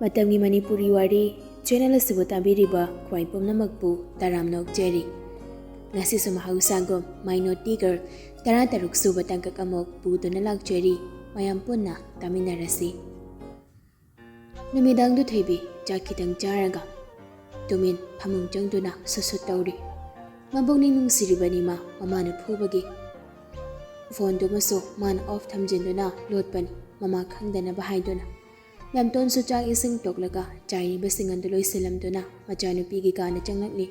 Matamgi Manipuri Wari channel asibu tabiriba khwai pumnamakpu taramnok jeri ngasi sumahusagom minor tiger tarataruk suba tangkak amok puduna lakjeri mayam punna taminarasi numidang du theibi jakitang jaraga tumin phamung changduna susut tawri mabongni nungsiribani ma mamana phubagi phone do maso man off thamjinduna lotpani mama khangdana bahaiduna Yamton su chang ising toklaga chai basingan duloi silamduna machanupi gi kana changlakli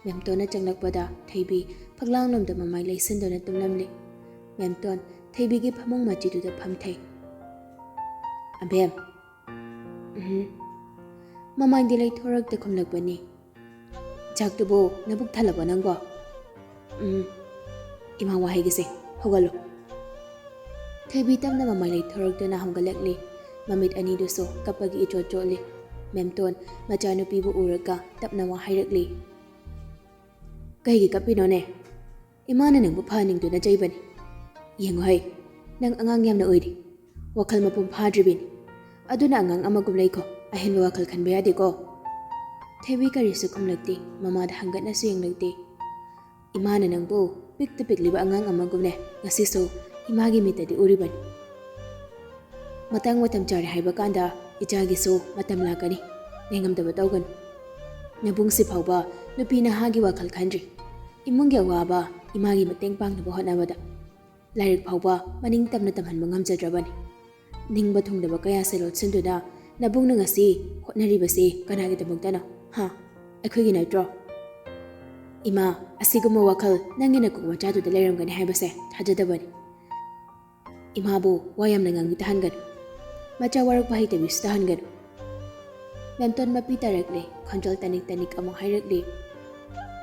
Yamton na changlakpada theibi phaglang lomda mamai leisinduna tumlamli Yamton theibi gi phamong machidu da phamthei Abem mamai dilai thorak da khumlakbani chaktubo nabuk thalaba nangbo ima wahai gise hogalo Theibi tamna mamai lai thorak duna honggalakli Mamit ani duso kapagi ichot-chotli. Memton, machanupi bu uraga tapna wa hairakli. Kaigi kapino ne. Imana nang bupaning do na jaybani. Yengo hay, nang angang yam na uidi. Wakal mapum padribin. Ado na angang amagumlay ko, ahin ba wakal kan bayadi ko. Tewi karisu kumlagti, mamada hanggat na suyang lagti. Imana nang bu, pik-tipik liba angang amagumne, ngasiso, imagi mita di uriban. Matang watam chari haiba kanda ichagi so matam lakani nengamdaba tawgan nabung si phawba nupi na hagi wakal khandri imungya waba imagi mateng pangnaba hotnabada lairik phawba maning tamna tamhanba ngamjadrabani ningba thungdaba kaya selot sinduna nabung na ngasi hotnaribasi kanagidamagtana ha aikhoigi naitro ima asiguma wakal nangina kukma chaduda leiramgani haibase thajadabani imabu wayamna ngangi tahangan Macha warak bahai tabis tahan gano. Memton mapi tarakli, konjol tanik-tanik among hairakli.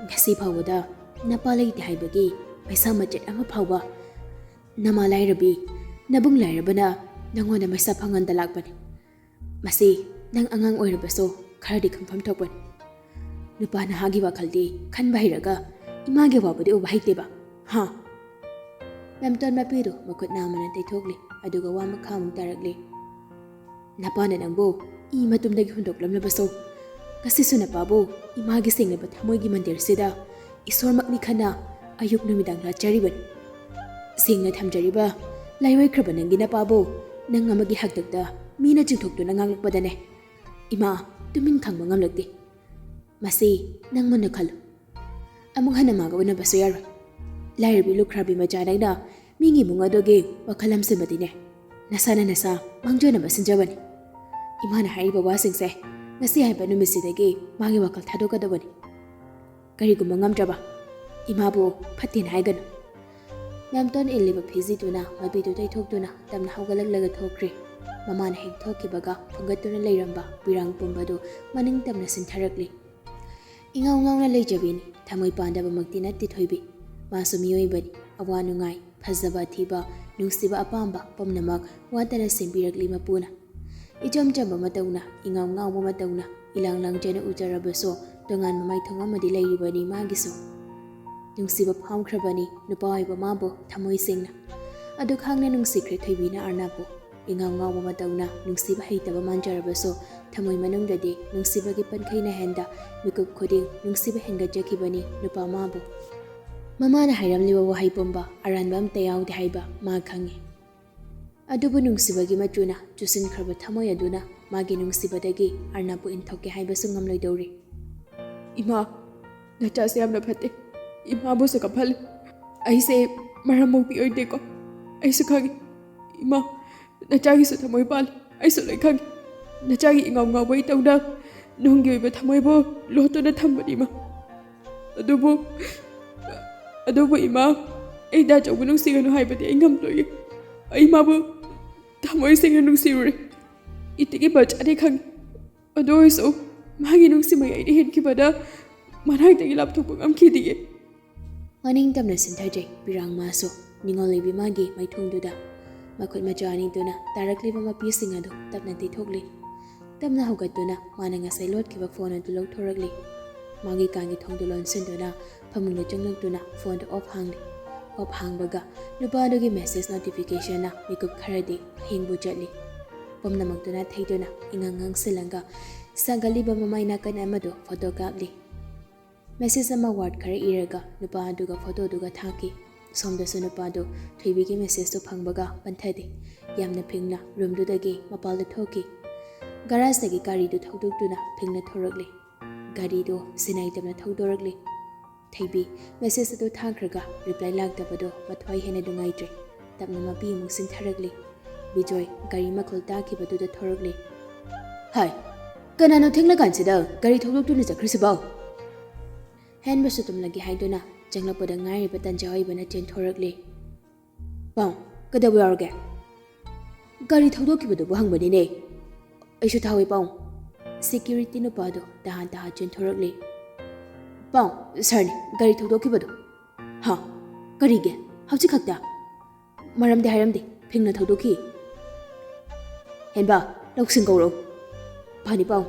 Ngasi phawada, napalay ti haibagi, may samacit ama phawba. Namalay rabi, nabung lay rabana, nangon na may sapangan dalagban. Masi, nang angang oy rabaso, karadi kang pamtokban. Lupa na hagi wakaldi, kan bahiraga, imagi wabadi o bahai tiba. Ha? Memton mapido, makot naman ang taytogli, aduga wamakhamong tarakli. Napana nang bo, matumdagi hundok lam na baso. Kasi sunapa bo, imagising na batamoy gimandir sida. Isormak ni kana, ayuk numidang lachariban. Sing na tamjariba, layway kraba nang ginapa bo, nang nga magihagdagda, mina jingtok do nanganglak badane. Ima, tumin kang mangamlagdi. Masi, nang manakalo. Among hanamaga na baso yaro. Layrabi lukrabi majanag na, mingi bunga doge, wakalam sa batine. Nasana nasa, mangjo na basinjabani. Imana haiba wasingse, ngasi haiba numisidagi, mangi wakal thadokadabani. Karigumba ngamdraba, imabu phatin haigano. Memton iliba phiziduna, mabidu taythokduna, tamna haugalaglaga thokri. Mamana heng thokibaga, phangatuna layramba, birang pumbadu, maning tamna sintharakli. Ingaw-ngaw na layjabini, thamoy pandaba magtinatti thoibi. Maso miyoybani, awa nungay, phazaba thiba, nungsiba apamba, pamnamak, watana simbirakli mapuna. Ijam-jamba matawna, ingaw-ngaw mo matawna, ilang-lang dyan na ujarabaso, tungan mamay thongamadi layribani magiso. Nungsiba phamkrabani, nupahay mabo, thamoy singna. Adukhang na nung secret haybi na arnapo, ingaw-ngaw mo matawna, nungsiba haytaba manjarabaso, thamoy manungdadi, nungsiba gipankay na henda, mikub koding, nungsiba hengadjakibani, nupa mabo. Mama na hayram liwa wahay pumba, aranbam tayaw di hayba, magkangi. Adubo nungsibagi matuna, jusin kraba thamoy aduna, magi nungsibadagi, arnapo inthoke haibasu ngamloy dawri. Ima, nachasi amna phate, ima bo sa kapal, aise maramong pi oide ko, aise kagi, ima, nachagi sa thamoy pal, aise loy kagi, nachagi ingaw-ngaw bay tawda, nunggi oiba thamoy bo, loto na thambani ma. Adubo ima, ay dachaw ko nung sigano haibati ay ngamloy, ay mabo, tamoy singa nung sirure. Itiki ba chade kang adoy so magi nung si mayay dihin kibada manay tangi laptop ang kidige. Maning tam na sintajay birang maso ningolay bimagi may tungduda. Makot majani do na tarakli pa mapising ado tap na titogli. Tam na hugat do na manang asay lot kiba phone ang tulog toragli. Magi kangi tongdulon sin do na pamung na chunglag do na phone to off hangli. Off hangbaga nupadogi message notification na mikub kharadi hingbu jatli. ꯄꯨꯝꯅꯃꯛꯇꯨꯅ ꯊꯩꯗꯨꯅ ꯏꯉꯥꯡ ꯉꯥꯡꯁꯤꯜꯂꯒ ꯁꯥꯒꯠꯂꯤꯕ ꯃꯃꯥꯏ ꯅꯥꯀꯟ ꯑꯃꯗꯣ photo Khapli. Message ꯑꯃ ꯋꯥꯔꯗ ꯈꯔ ꯏꯔꯒ ꯅꯨꯄꯥ ꯑꯗꯨꯒ ꯐꯣꯇꯣꯗꯨꯒ ꯊꯥꯈꯤ꯫ ꯁꯣꯝꯗꯁꯨ ꯅꯨꯄꯥꯗꯣ ꯊꯣꯏꯕꯤꯒꯤ ꯃꯦꯁꯦꯖꯇꯨ ꯐꯪꯕꯒ ꯄꯟꯊꯗꯦ꯫ ꯌꯥꯝꯅ ꯐꯤꯡꯅ ꯔꯨꯝꯗꯨꯗꯒꯤ ꯃꯄꯥꯟꯗ ꯊꯣꯛꯈꯤ꯫ ꯒꯥꯔꯥꯖꯇꯒꯤ ꯒꯥꯔꯤꯗꯨ ꯊꯧꯗꯣꯛꯇꯨꯅ ꯐꯤꯡꯅ ꯊꯧꯔꯛꯂꯤ꯫ ꯒꯥꯔꯤꯗꯣ ꯁꯤꯅꯥꯏꯇꯝꯅ ꯊꯧꯗꯣꯔꯛꯂꯤ꯫ ꯊꯩꯕꯤ ꯃꯦꯁꯦꯖ ꯑꯗꯨ ꯊꯥꯈ꯭ꯔꯒ ꯔꯤꯄ꯭ꯂꯥꯏ ꯂꯥꯛꯇꯕꯗꯣ ꯃꯊ꯭ꯋꯥꯏ ꯍꯦꯟꯅ ꯅꯨꯡꯉꯥꯏꯇ꯭ꯔꯦ꯫ ꯇꯞꯅ ꯃꯄꯤ ꯑꯃꯨꯛ ꯆꯤꯟꯊꯔꯛꯂꯤ꯫ ꯕꯤꯖꯣꯏ ꯒꯥꯔꯤ ꯃꯈꯣꯜ ꯇꯥꯈꯤꯕꯗꯨꯗ ꯊꯣꯔꯛꯂꯤ꯫ ꯍꯥꯏ, ꯀꯅꯥꯅꯣ ꯊꯦꯡꯂꯀꯥꯟꯁꯤꯗ ꯒꯥꯔꯤ ꯊꯧꯗꯣꯛꯇꯨꯅ ꯆꯠꯈ꯭ꯔꯤꯁꯤꯕꯣ? ꯍꯦꯟꯕꯁꯨ ꯇꯨꯝꯂꯒꯦ ꯍꯥꯏꯗꯨꯅ ꯆꯪꯂꯛꯄꯗ ꯉꯥꯏꯔꯤꯕ ꯇꯟꯖꯥ ꯑꯣꯏꯕꯅ ꯆꯦꯟꯊꯣꯔꯛꯂꯤ꯫ ꯄꯥꯎ, ꯀꯩꯗꯧꯕ ꯌꯥꯎꯔꯒꯦ? ꯒꯥꯔꯤ ꯊꯧꯗꯣꯛꯈꯤꯕꯗꯨꯕꯨ ꯍꯪꯕꯅꯤꯅꯦ꯫ ꯑꯩꯁꯨ ꯊꯥꯎꯋꯦ ꯄꯥꯎ꯫ ꯁꯦꯀ꯭ꯌꯨꯔꯤꯇꯤ ꯅꯨꯄꯥꯗꯣ ꯇꯍꯥꯟ ꯇꯍꯥꯟ ꯆꯦꯟꯊꯣꯔꯛꯂꯤ꯫ ꯄꯥꯎ, ꯁꯥꯔꯅꯤ ꯒꯥꯔꯤ ꯊꯧꯗꯣꯛꯈꯤꯕꯗꯣ꯫ ꯍꯥ, ꯀꯔꯤꯒꯤ? ꯍꯧꯖꯤꯛ ꯈꯛꯇ? ꯃꯔꯝꯗꯤ ꯍꯥꯏꯔꯝꯗꯦ, ꯐꯤꯡꯅ ꯊꯧꯗꯣꯛꯈꯤ꯫ ꯍꯦꯟꯕ, ꯂꯧꯁꯤꯡ ꯀꯧꯔꯛꯎ꯫ ꯐꯅꯤ ꯄꯥꯎ꯫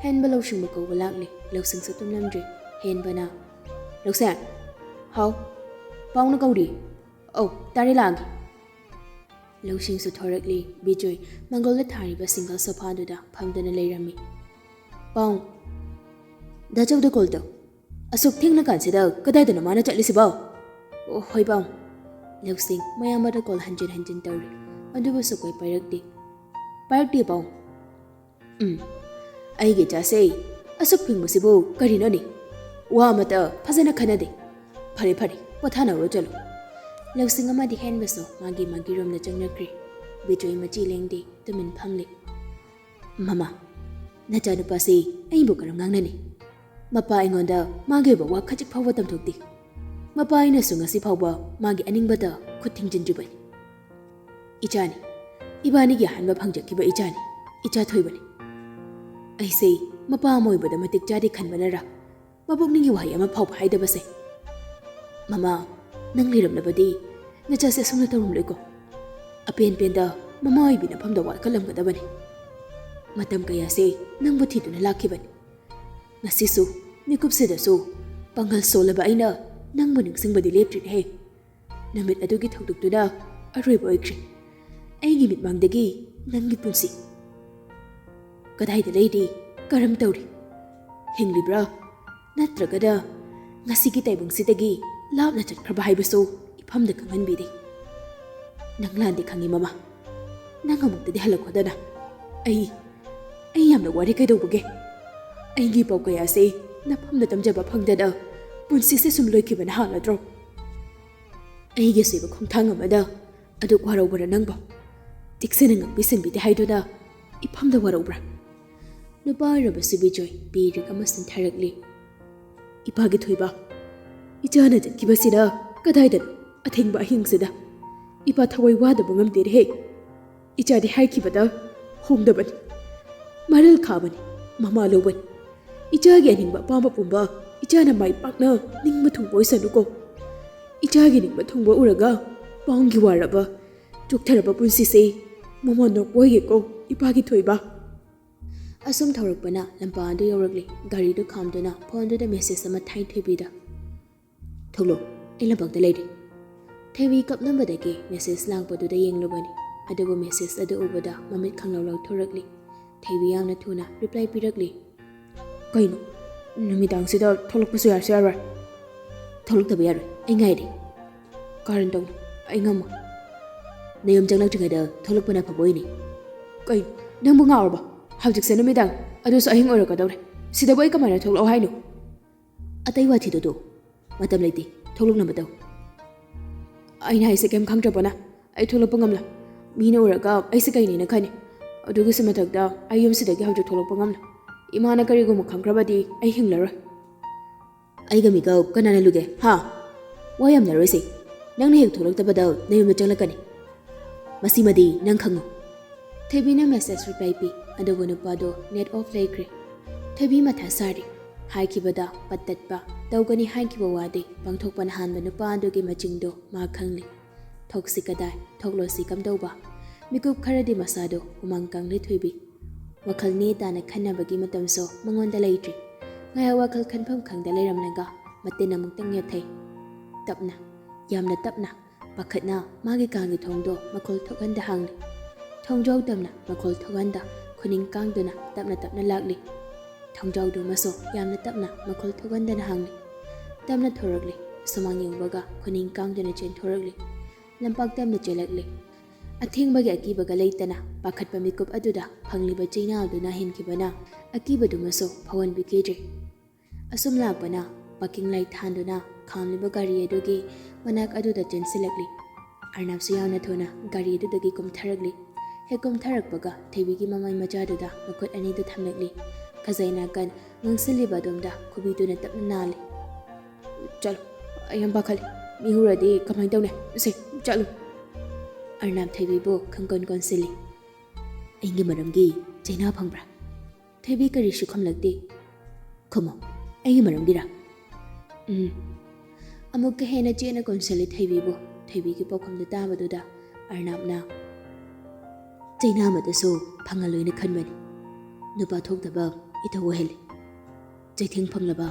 ꯍꯦꯟꯕ ꯂꯧꯁꯤꯡꯕ ꯀꯧꯕ ꯂꯥꯛꯂꯤ꯫ ꯂꯧꯁꯤꯡꯁꯨ ꯇꯨꯝꯂꯝꯗ꯭ꯔꯤ꯫ ꯍꯦꯟꯕꯅ, ꯂꯧꯁꯦꯡ, ꯍꯥꯎ, ꯄꯥꯎꯅ ꯀꯧꯔꯤ꯫ ꯑꯧ, ꯇꯥꯔꯦ ꯂꯥꯛꯑꯒꯦ꯫ ꯂꯧꯁꯤꯡꯁꯨ ꯊꯣꯔꯛꯂꯤ꯫ ꯕꯤꯖꯣꯏ ꯃꯪꯒꯣꯜꯗ ꯊꯥꯔꯤꯕ ꯁꯤꯡꯒꯜ ꯁꯣꯐꯥꯗꯨꯗ ꯐꯝꯗꯨꯅ ꯂꯩꯔꯝꯃꯤ꯫ ꯄꯥꯎ, ꯗꯥꯆꯧꯗ ꯀꯣꯜ ꯇꯧ꯫ ꯑꯁꯨꯛ ꯊꯦꯡꯂꯀꯥꯟꯁꯤꯗ ꯀꯗꯥꯏꯗꯅꯣ ꯃꯥꯅ ꯆꯠꯂꯤꯁꯤꯕꯣ? ꯑꯣ, ꯍꯣꯏ ꯄꯥꯎ꯫ ꯂꯧꯁꯤꯡ ꯃꯌꯥꯝꯕꯗ ꯀꯣꯜ ꯍꯟꯖꯤꯟ ꯍꯟꯖꯤꯟ ꯇꯧꯔꯤ꯫ ꯑꯗꯨꯕꯨ ꯁꯨꯛꯄꯥꯏ ꯄꯥꯏꯔꯛꯇꯦ꯫ ꯄꯥꯏꯔꯛꯇꯦ ꯄꯥꯎ? ꯑꯩꯒꯤ ꯏꯆꯥꯁꯦ ꯑꯁꯨꯛ ꯐꯤꯡꯕꯁꯤꯕꯨ ꯀꯔꯤꯅꯣꯅꯦ? ꯋꯥ ꯑꯃꯇ ꯐꯖꯅ ꯈꯟꯅꯗꯦ꯫ ꯐꯔꯦ ꯐꯔꯦ, ꯄꯣꯊꯥꯅꯔꯣ ꯆꯠꯂꯣ꯫ ꯂꯧꯁꯤꯡ ꯑꯃꯗꯤ ꯍꯦꯟꯕꯁꯨ ꯃꯥꯒꯤ ꯔꯣꯝꯗ ꯆꯪꯅꯈ꯭ꯔꯤ꯫ ꯕꯤꯖꯣꯏ ꯃꯆꯤ ꯂꯦꯡꯗꯦ, ꯇꯨꯃꯤꯟ ꯐꯝꯂꯤ꯫ ꯃꯃꯥ, ꯅꯆꯥꯅꯨꯄꯥꯁꯤ ꯑꯩꯕꯨ ꯀꯔꯝ ꯉꯥꯡꯅꯅꯤ? ꯃꯄꯥ ꯑꯩꯉꯣꯟꯗ ꯃꯥꯒꯤ ꯑꯣꯏꯕ ꯋꯥ ꯈꯖꯤꯛ ꯐꯥꯎꯕ ꯇꯝꯊꯣꯛꯇꯦ꯫ ꯃꯄꯥ ꯑꯩꯅꯁꯨ ꯉꯁꯤ ꯐꯥꯎꯕ ꯃꯥꯒꯤ ꯑꯅꯤꯡꯕꯗ ꯈꯨꯠ ꯊꯤꯡꯖꯤꯟꯗ꯭ꯔꯤꯕꯅꯤ꯫ ꯏꯆꯥꯅꯤ, ꯏꯕꯥꯅꯤꯒꯤ ꯑꯍꯥꯟꯕ ꯐꯪꯖꯈꯤꯕ ꯏꯆꯥꯅꯤ, ꯏꯆꯥ ꯊꯣꯏꯕꯅꯤ꯫ ꯑꯩꯁꯦ ꯃꯄꯥ ꯑꯃ ꯑꯣꯏꯕꯗ ꯃꯇꯤꯛ ꯆꯥꯗꯦ ꯈꯟꯕꯅꯔꯥ ꯃꯕꯨꯛꯅꯤꯡꯒꯤ ꯋꯥꯍꯩ ꯑꯃ ꯐꯥꯎꯕ ꯍꯥꯏꯗꯕꯁꯦ? ꯃꯃꯥ, ꯅꯪ ꯂꯩꯔꯝꯂꯕꯗꯤ ꯅꯆꯥꯁꯦ ꯑꯁꯨꯝꯅ ꯇꯧꯔꯝꯂꯣꯏꯀꯣ? ꯑꯄꯦꯟ ꯄꯦꯟꯗ ꯃꯃꯥ ꯑꯣꯏꯕꯤ ꯅꯐꯝꯗ ꯋꯥꯠꯀꯠꯂꯝꯒꯗꯕꯅꯤ꯫ ꯃꯇꯝ ꯀꯌꯥꯁꯦ ꯅꯪꯕꯨ ꯊꯤꯗꯨꯅ ꯂꯥꯛꯈꯤꯕꯅꯤ꯫ ꯉꯁꯤꯁꯨ ꯃꯤꯀꯨꯞꯁꯤꯗꯁꯨ ꯄꯥꯡꯒꯜ ꯁꯣꯜꯂꯕ ꯑꯩꯅ ꯅꯪꯕꯨ ꯅꯤꯡꯁꯤꯡꯕꯗꯤ ꯂꯦꯞꯇ꯭ꯔꯤꯅꯦꯍꯦ꯫ ꯅꯨꯃꯤꯠ ꯑꯗꯨꯒꯤ ꯊꯧꯗꯣꯛꯇꯨꯅ ꯑꯔꯣꯏꯕ ꯑꯣꯏꯈ꯭ꯔꯦ꯫ ꯑꯩꯒꯤ ꯃꯤꯠꯃꯥꯡꯗꯒꯤ ꯅꯪꯒꯤ ꯄꯨꯟꯁꯤ ꯀꯗꯥꯏꯗ ꯂꯩꯔꯤ? ꯀꯔꯝ ꯇꯧꯔꯤ? ꯍꯤꯡꯂꯤꯕ꯭ꯔꯥ? ꯅꯠꯇ꯭ꯔꯒꯅ ꯉꯁꯤꯒꯤ ꯇꯥꯏꯕꯪꯁꯤꯗꯒꯤ ꯂꯥꯞꯅ ꯆꯠꯈ꯭ꯔꯕ ꯍꯥꯏꯕꯁꯨ ꯏꯐꯝꯗ ꯈꯪꯍꯟꯕꯤꯔꯤ꯫ ꯅꯪ ꯂꯥꯟꯗꯤ ꯈꯪꯉꯤ ꯃꯃꯥ꯫ ꯅꯪ ꯑꯃꯨꯛꯇꯗꯤ ꯍꯜꯂꯛꯈꯣꯗꯅ꯫ ꯑꯩ ꯌꯥꯝꯅ ꯋꯥꯔꯤ ꯀꯩꯗꯧꯕꯒꯦ? ꯑꯩꯒꯤ ꯄꯥꯎ ꯀꯌꯥꯁꯦ ꯅꯐꯝꯗ ꯇꯝꯖꯕ ꯐꯪꯗꯅ ꯄꯨꯟꯁꯤꯁꯦ ꯁꯨꯝ ꯂꯣꯏꯈꯤꯕꯅ ꯍꯥꯜꯂꯗ꯭ꯔꯣ? ꯑꯩꯒꯤ ꯑꯁꯣꯏꯕ ꯈꯣꯡꯊꯥꯡ ꯑꯃꯗ ꯑꯗꯨꯛ ꯋꯥꯔꯧꯕ꯭ꯔꯥ ꯅꯪꯕꯣ? ꯇꯤꯛꯁꯤꯅ ꯉꯥꯛꯄꯤꯁꯤꯟꯕꯤꯗꯦ ꯍꯥꯏꯗꯨꯅ ꯏꯐꯝꯗ ꯋꯥꯔꯧꯕ꯭ꯔꯥ? ꯅꯨꯄꯥ ꯑꯣꯏꯔꯕꯁꯨ ꯕꯤꯖꯣꯏ ꯄꯤꯔꯤꯛ ꯑꯃ ꯁꯤꯟꯊꯔꯛꯂꯤ꯫ ꯏꯄꯥꯒꯤ ꯊꯣꯏꯕ, ꯏꯆꯥꯅ ꯆꯠꯈꯤꯕꯁꯤꯅ ꯀꯗꯥꯏꯗꯅꯣ ꯑꯊꯦꯡꯕ ꯑꯍꯤꯡꯁꯤꯗ? ꯏꯄꯥ ꯊꯋꯥꯏ ꯋꯥꯗꯕ ꯉꯝꯗꯦꯅꯦꯍꯦ꯫ ꯏꯆꯥꯗꯤ ꯍꯥꯏꯈꯤꯕꯗ ꯍꯣꯡꯗꯕꯅꯤ, ꯃꯔꯜ ꯈꯥꯕꯅꯤ, ꯃꯃꯥ ꯂꯧꯕꯅꯤ꯫ ꯏꯆꯥꯒꯤ ꯑꯅꯤꯡꯕ ꯑꯄꯥꯝꯕ ꯄꯨꯝꯕ ꯏꯆꯥꯅ ꯃꯥꯏ ꯄꯥꯛꯅ ꯅꯤꯡꯕ ꯊꯨꯡꯕ ꯑꯣꯏꯁꯅꯨꯀꯣ꯫ ꯏꯆꯥꯒꯤ ꯅꯤꯡꯕ ꯊꯨꯡꯕ ꯎꯔꯒ ꯄꯥꯎꯝꯒꯤ ꯋꯥꯔꯕ ꯆꯣꯛꯊꯔꯕ ꯄꯨꯟꯁꯤꯁꯦ ꯃꯃꯥ ꯅꯣꯛꯄ ꯑꯣꯏꯒꯦꯀꯣ ꯏꯄꯥꯒꯤ ꯊꯣꯏꯕ꯫ ꯑꯁꯨꯝ ꯊꯧꯔꯛꯄꯅ ꯂꯝꯄꯥꯛ ꯑꯗꯨ ꯌꯧꯔꯛꯂꯤ꯫ ꯒꯥꯔꯤꯗꯨ ꯈꯥꯝꯗꯨꯅ ꯐꯣꯟꯗꯨꯗ ꯃꯦꯁꯦꯖ ꯑꯃ ꯊꯥꯏ ꯊꯣꯏꯕꯤꯗ꯫ ꯊꯣꯛꯂꯛꯑꯣ, ꯑꯩ ꯂꯝꯄꯥꯛꯇ ꯂꯩꯔꯤ꯫ ꯊꯣꯏꯕꯤ ꯀꯞꯂꯝꯕꯗꯒꯤ ꯃꯦꯁꯦꯖ ꯂꯥꯛꯄꯗꯨꯗ ꯌꯦꯡꯂꯨꯕꯅꯤ꯫ ꯑꯗꯨꯕꯨ ꯃꯦꯁꯦꯖ ꯑꯗꯨ ꯎꯕꯗ ꯃꯃꯤꯠ ꯈꯪꯂꯥꯎ ꯂꯥꯎꯊꯣꯔꯛꯂꯤ꯫ ꯊꯣꯏꯕꯤ ꯌꯥꯝꯅ ꯊꯨꯅ ꯔꯤꯄ꯭ꯂꯥꯏ ꯄꯤꯔꯛꯂꯤ꯫ ꯀꯩꯅꯣ, ꯅꯨꯃꯤꯗꯥꯡꯁꯤꯗ ꯊꯣꯛꯂꯛꯄꯁꯨ ꯌꯥꯔꯁꯨ ꯌꯥꯔꯣꯏ? ꯊꯣꯛꯂꯛꯇꯕ ꯌꯥꯔꯣꯏ, ꯑꯩ ꯉꯥꯏꯔꯤ꯫ ꯀꯔꯟ ꯇꯧꯅꯨ, ꯑꯩ ꯉꯝꯃꯣꯏ꯫ ꯅꯌꯨꯝ ꯆꯪꯂꯛꯇ꯭ꯔꯤꯉꯩꯗ ꯊꯣꯛꯂꯛꯄꯅ ꯐꯕ ꯑꯣꯏꯅꯤ꯫ ꯀꯩꯅꯣ, ꯅꯪꯕꯨ ꯉꯥꯎꯔꯕ? ꯍꯧꯖꯤꯛꯁꯦ ꯅꯨꯃꯤꯗꯥꯡ, ꯑꯗꯨꯁꯨ ꯑꯍꯤꯡ ꯑꯣꯏꯔꯛꯀꯗꯧꯔꯦ꯫ ꯁꯤꯗꯕꯨ ꯑꯩ ꯀꯃꯥꯏꯅ ꯊꯣꯛꯂꯛꯑꯣ ꯍꯥꯏꯅꯣ? ꯑꯇꯩ ꯋꯥꯊꯤꯗꯨꯗꯣ ꯃꯇꯝ ꯂꯩꯇꯦ, ꯊꯣꯛꯂꯛꯅꯕ ꯇꯧ꯫ ꯑꯩꯅ ꯍꯥꯏꯁꯦ ꯀꯩꯝ ꯈꯪꯗ꯭ꯔꯕꯣꯅ? ꯑꯩ ꯊꯣꯛꯂꯛꯄ ꯉꯝꯂꯣꯏ꯫ ꯃꯤꯅ ꯎꯔꯒ ꯑꯩꯁꯦ ꯀꯩꯅꯦꯅ ꯈꯟꯅꯤ꯫ ꯑꯗꯨꯒꯤꯁꯨ ꯃꯊꯛꯇ ꯑꯩ ꯌꯨꯝꯁꯤꯗꯒꯤ ꯍꯧꯖꯤꯛ ꯊꯣꯛꯂꯛꯄ ꯉꯝꯂꯣꯏ꯫ ꯏꯃꯥꯅ ꯀꯔꯤꯒꯨꯝꯕ ꯈꯪꯈ꯭ꯔꯕꯗꯤ ꯑꯩ ꯍꯤꯡꯂꯔꯣꯏ꯫ ꯑꯩꯒ ꯃꯤꯒ ꯀꯅꯥꯅ ꯂꯨꯒꯦ ꯍꯥ? ꯋꯥ ꯌꯥꯝꯅꯔꯣꯏꯁꯦ꯫ ꯅꯪꯅ ꯍꯦꯛ ꯊꯣꯛꯂꯛꯇꯕꯗ ꯅꯌꯨꯝꯗ ꯆꯪꯂꯛꯀꯅꯤ, ꯃꯁꯤꯃꯗꯤ ꯅꯪ ꯈꯪꯉꯨ꯫ ꯊꯣꯏꯕꯤꯅ ꯃꯦꯁꯦꯖ ꯔꯤꯄ꯭ꯂꯥꯏ ꯄꯤ꯫ ꯑꯗꯨꯕꯨ ꯅꯨꯄꯥꯗꯣ ꯅꯦꯠ ꯑꯣꯐ ꯂꯩꯈ꯭ꯔꯦ꯫ ꯊꯣꯏꯕꯤ ꯃꯊꯥ ꯁꯥꯔꯤ꯫ ꯍꯥꯏꯈꯤꯕꯗ ꯄꯠ ꯇꯠꯄ, ꯇꯧꯒꯅꯤ ꯍꯥꯏꯈꯤꯕ ꯋꯥꯗꯤ ꯄꯥꯡꯊꯣꯛꯄꯅ ꯍꯥꯟꯕ ꯅꯨꯄꯥ ꯑꯗꯨꯒꯤ ꯃꯆꯤꯡꯗꯣ ꯃꯥ ꯈꯪꯂꯤ꯫ ꯊꯣꯛꯁꯤ ꯀꯗꯥꯏ, ꯊꯣꯛꯂꯣꯁꯤ ꯀꯝꯗꯧꯕ? ꯃꯤꯀꯨꯞ ꯈꯔꯗꯤ ꯃꯁꯥꯗꯣ ꯍꯨꯃꯥꯡ ꯀꯥꯡꯂꯤ ꯊꯣꯏꯕꯤ꯫ ꯋꯥꯈꯜ ꯅꯦ ꯇꯥꯅ ꯈꯟꯅꯕꯒꯤ ꯃꯇꯝꯁꯨ ꯃꯉꯣꯟꯗ ꯂꯩꯇ꯭ꯔꯤ꯫ ꯉꯥꯏꯍꯥꯛ ꯋꯥꯈꯜ ꯈꯟꯐꯝ ꯈꯪꯗ ꯂꯩꯔꯝꯂꯒ ꯃꯇꯤꯟ ꯑꯃꯨꯛꯇꯪ ꯌꯣꯠꯊꯩ꯫ ꯇꯞꯅ, ꯌꯥꯝꯅ ꯇꯞꯅ, ꯄꯥꯈꯠꯅ ꯃꯥꯒꯤ ꯀꯥꯒꯤ ꯊꯣꯡꯗꯣ ꯃꯈꯣꯜ ꯊꯣꯛꯍꯟꯗ ꯍꯥꯡꯂꯤ꯫ Thongjau tamna makhol thoganda khuning kangduna tapna tapna lagli. Thongjau du maso yamna tapna makhol thogandana hangli. Tamna thoragli samang yungbaga khuning kangduna chen thoragli. Lampak tamna chelagli. Athingba gi akibaga leitana pakhatpa mikup aduda phangliba chaina aduna hinkibana akiba du maso phawan bikejri. Asum lakbana parking light thanduna khamliba gari adugi manak aduda chensilagli. Arnab suyawna thona gari adudagi kumtharagli. He kumtharakbaga thebigi mamai machaduda makut ani du thamlagli. Khazaina kan ngangsiliba domda khubiduna tapna nali. Chalo ayam bakhali mihuradi kamai tawne se chalo. Arnab theibibu khangkon konsili. Aingi maramgi chaina phangbra. Theibi kari shukhamlagdi. Khomo aingi maramgira. Amuk ka hena chena konsili theibibu. Theibi paukhamda tabaduda Arnabna chaina madasu phangaloina khanmani. Nupa thokdaba itawo heli. Chaithing phanglaba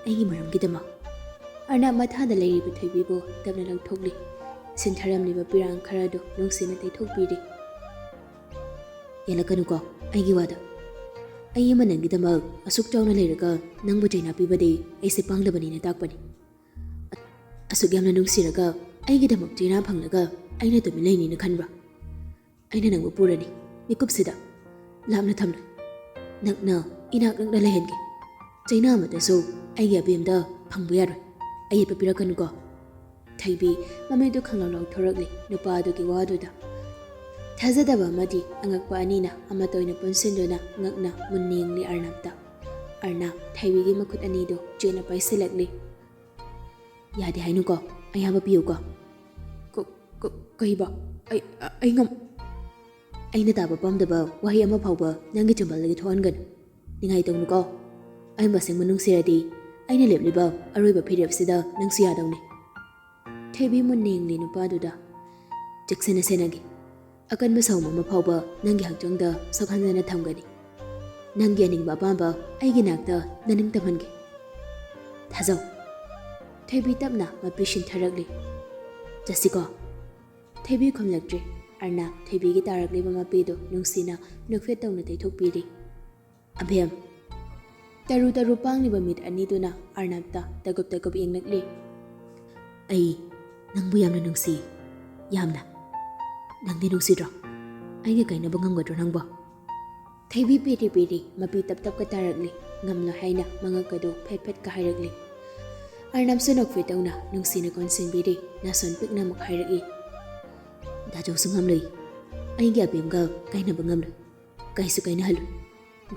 aingi maramgidama. Arnab mathada leiribu theibibu tabna langthokli. Sintharamliba pirang kharado nungsina teithokpiri. Yelakanuko aigi wada. Ai manangidama asuk chawna leiraga nangbu chaina pibade aise panglabanina takpani. Asuk yamna nungsiraga aigidamuk chaina phanglaga aina tumi leini na khanbra. Aina nangbu purani mikupsida lamna thamna. Nakna inak nakna lehenge. Chaina amadasu aigi abimda phangbu yaroi. Ai papirakanuko. Thaibi mamidu khanglaw thoragli nupa adugi waduda. Thazadaba amadi angakpa anina amatoina punsinduna ngakna munningli Arnabta. Arnab Thaibigi makut anido chena paisilagli. Yadi hainuko ayaba piyuko. Kaiba ai ngam. Aina taba pamdaba wahi ama phawba nangi chambalagi thoangan. Ningai tawnuko. Ai masing manung siradi aina lepliba aroiba phirepsida nangsu yadawni. Theibi munningli nupaduda cheksena senagi akanba sawma mafawba nangi hakchangda sakhanjana thamgani nangi aningba pamba aigi nakta naning tamhangi thajaw Theibi tapna mapishin tharagli jasiko Theibi khomlaktre Arnab Theibi gi taragli ba mapido nungsina nukfe tawna teithokpiri abhem taru pangliba mit aniduna Arnabta tagup yenglakli ai nangbu yamna nungsi yamna nangdi nungsidro aiga kainaba ngamgadro nangbo Theibi piri mapi tap ka taragli ngamla haina mangakado phet ka hairagli Arnab sunok fetawna nungsina konsinbiri nason pikna mak hairagi dajaw sungamloi aiga abimga kainaba ngamla kaisu kaina halu